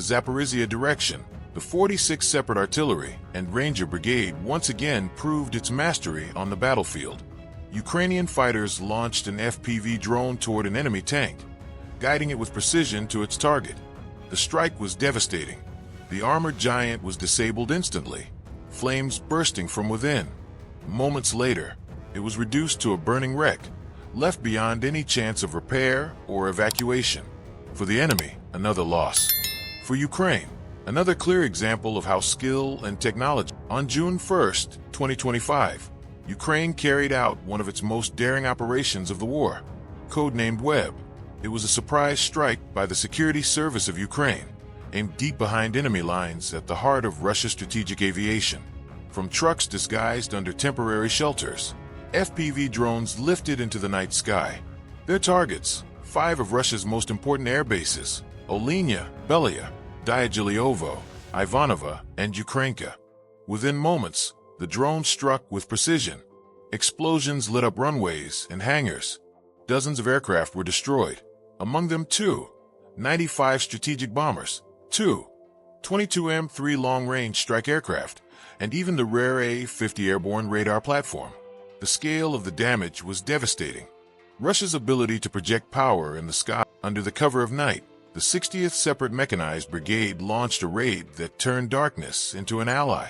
Zaporizhia direction, the 46th Separate Artillery and Ranger Brigade once again proved its mastery on the battlefield. Ukrainian fighters launched an FPV drone toward an enemy tank, guiding it with precision to its target. The strike was devastating. The armored giant was disabled instantly, flames bursting from within. Moments later, it was reduced to a burning wreck, left beyond any chance of repair or evacuation. For the enemy, another loss. For Ukraine, another clear example of how skill and technology. On June 1st, 2025, Ukraine carried out one of its most daring operations of the war, codenamed Web. It was a surprise strike by the Security Service of Ukraine, aimed deep behind enemy lines at the heart of Russia's strategic aviation. From trucks disguised under temporary shelters, FPV drones lifted into the night sky. Their targets, 5 of Russia's most important air bases, Olynya, Belia, Dyagiliovo, Ivanova, and Ukrainka. Within moments, the drone struck with precision. Explosions lit up runways and hangars. Dozens of aircraft were destroyed, among them 2 95 strategic bombers, 2 22M3 long-range strike aircraft, and even the rare A-50 airborne radar platform. The scale of the damage was devastating. Russia's ability to project power in the sky under the cover of night, the 60th Separate Mechanized Brigade launched a raid that turned darkness into an ally.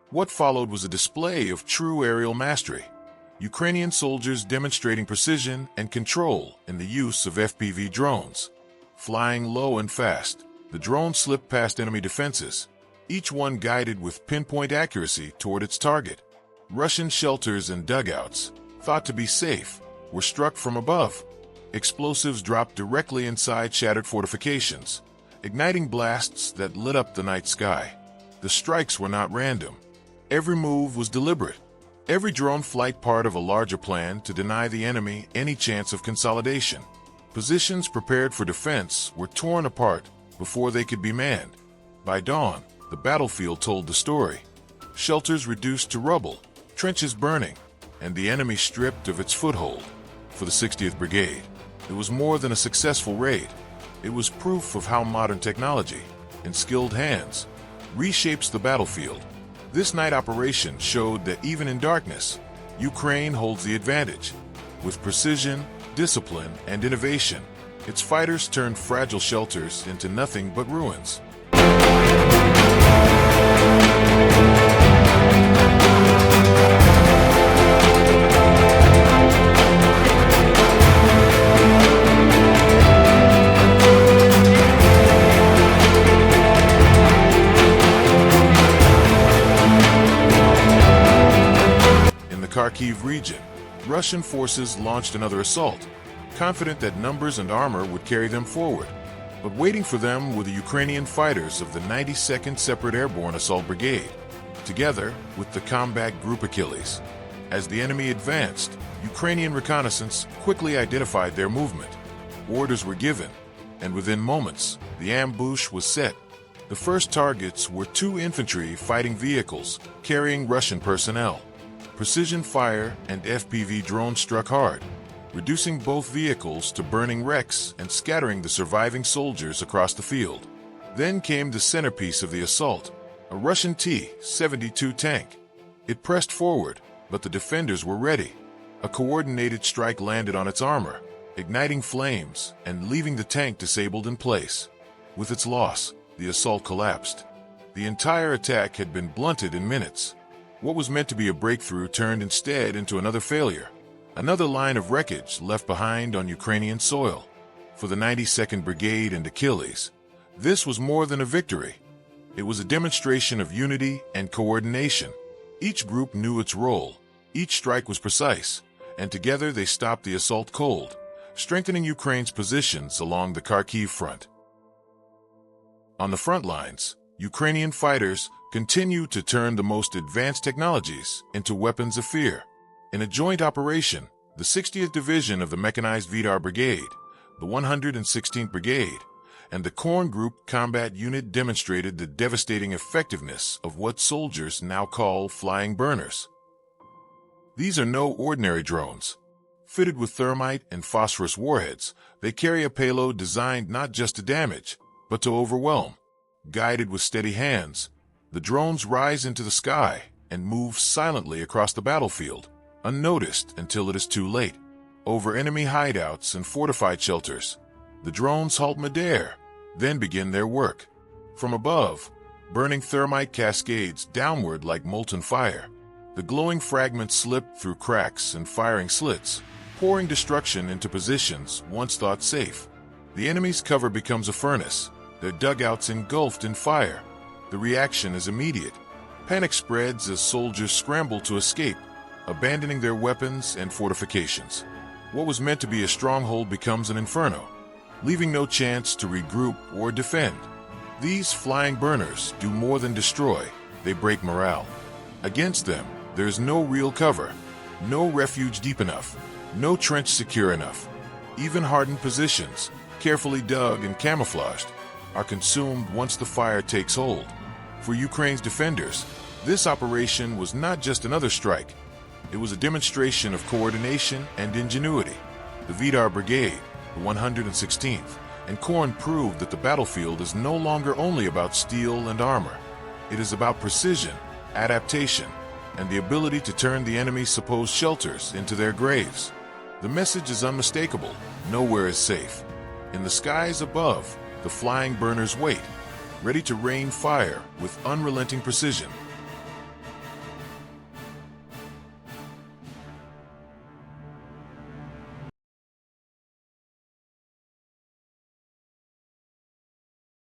What followed was a display of true aerial mastery. Ukrainian soldiers demonstrating precision and control in the use of FPV drones. Flying low and fast, the drones slipped past enemy defenses, each one guided with pinpoint accuracy toward its target. Russian shelters and dugouts, thought to be safe, were struck from above. Explosives dropped directly inside shattered fortifications, igniting blasts that lit up the night sky. The strikes were not random. Every move was deliberate. Every drone flight part of a larger plan to deny the enemy any chance of consolidation. Positions prepared for defense were torn apart before they could be manned. By dawn, the battlefield told the story. Shelters reduced to rubble, trenches burning, and the enemy stripped of its foothold. For the 60th Brigade, it was more than a successful raid. It was proof of how modern technology, in skilled hands, reshapes the battlefield. This night operation showed that even in darkness, Ukraine holds the advantage. With precision, discipline, and innovation, its fighters turned fragile shelters into nothing but ruins. Kharkiv region, Russian forces launched another assault, confident that numbers and armor would carry them forward. But waiting for them were the Ukrainian fighters of the 92nd Separate Airborne Assault Brigade, together with the combat group Achilles. As the enemy advanced, Ukrainian reconnaissance quickly identified their movement. Orders were given, and within moments, the ambush was set. The first targets were 2 infantry fighting vehicles carrying Russian personnel. Precision fire and FPV drones struck hard, reducing both vehicles to burning wrecks and scattering the surviving soldiers across the field. Then came the centerpiece of the assault, a Russian T-72 tank. It pressed forward, but the defenders were ready. A coordinated strike landed on its armor, igniting flames and leaving the tank disabled in place. With its loss, the assault collapsed. The entire attack had been blunted in minutes. What was meant to be a breakthrough turned instead into another failure, another line of wreckage left behind on Ukrainian soil. For the 92nd Brigade and Achilles, this was more than a victory. It was a demonstration of unity and coordination. Each group knew its role, each strike was precise, and together they stopped the assault cold, strengthening Ukraine's positions along the Kharkiv front. On the front lines, Ukrainian fighters continue to turn the most advanced technologies into weapons of fear. In a joint operation, the 60th Division of the Mechanized Vidar Brigade, the 116th Brigade, and the Korn Group Combat Unit demonstrated the devastating effectiveness of what soldiers now call flying burners. These are no ordinary drones. Fitted with thermite and phosphorus warheads, they carry a payload designed not just to damage, but to overwhelm. Guided with steady hands, the drones rise into the sky and move silently across the battlefield, unnoticed until it is too late. Over enemy hideouts and fortified shelters, the drones halt midair, then begin their work. From above, burning thermite cascades downward like molten fire. The glowing fragments slip through cracks and firing slits, pouring destruction into positions once thought safe. The enemy's cover becomes a furnace, their dugouts engulfed in fire. The reaction is immediate. Panic spreads as soldiers scramble to escape, abandoning their weapons and fortifications. What was meant to be a stronghold becomes an inferno, leaving no chance to regroup or defend. These flying burners do more than destroy, they break morale. Against them, there is no real cover, no refuge deep enough, no trench secure enough. Even hardened positions, carefully dug and camouflaged, are consumed once the fire takes hold. For Ukraine's defenders, this operation was not just another strike. It was a demonstration of coordination and ingenuity. The Vidar Brigade, the 116th, and Korn proved that the battlefield is no longer only about steel and armor. It is about precision, adaptation, and the ability to turn the enemy's supposed shelters into their graves. The message is unmistakable: nowhere is safe. In the skies above, the flying burners wait, ready to rain fire with unrelenting precision.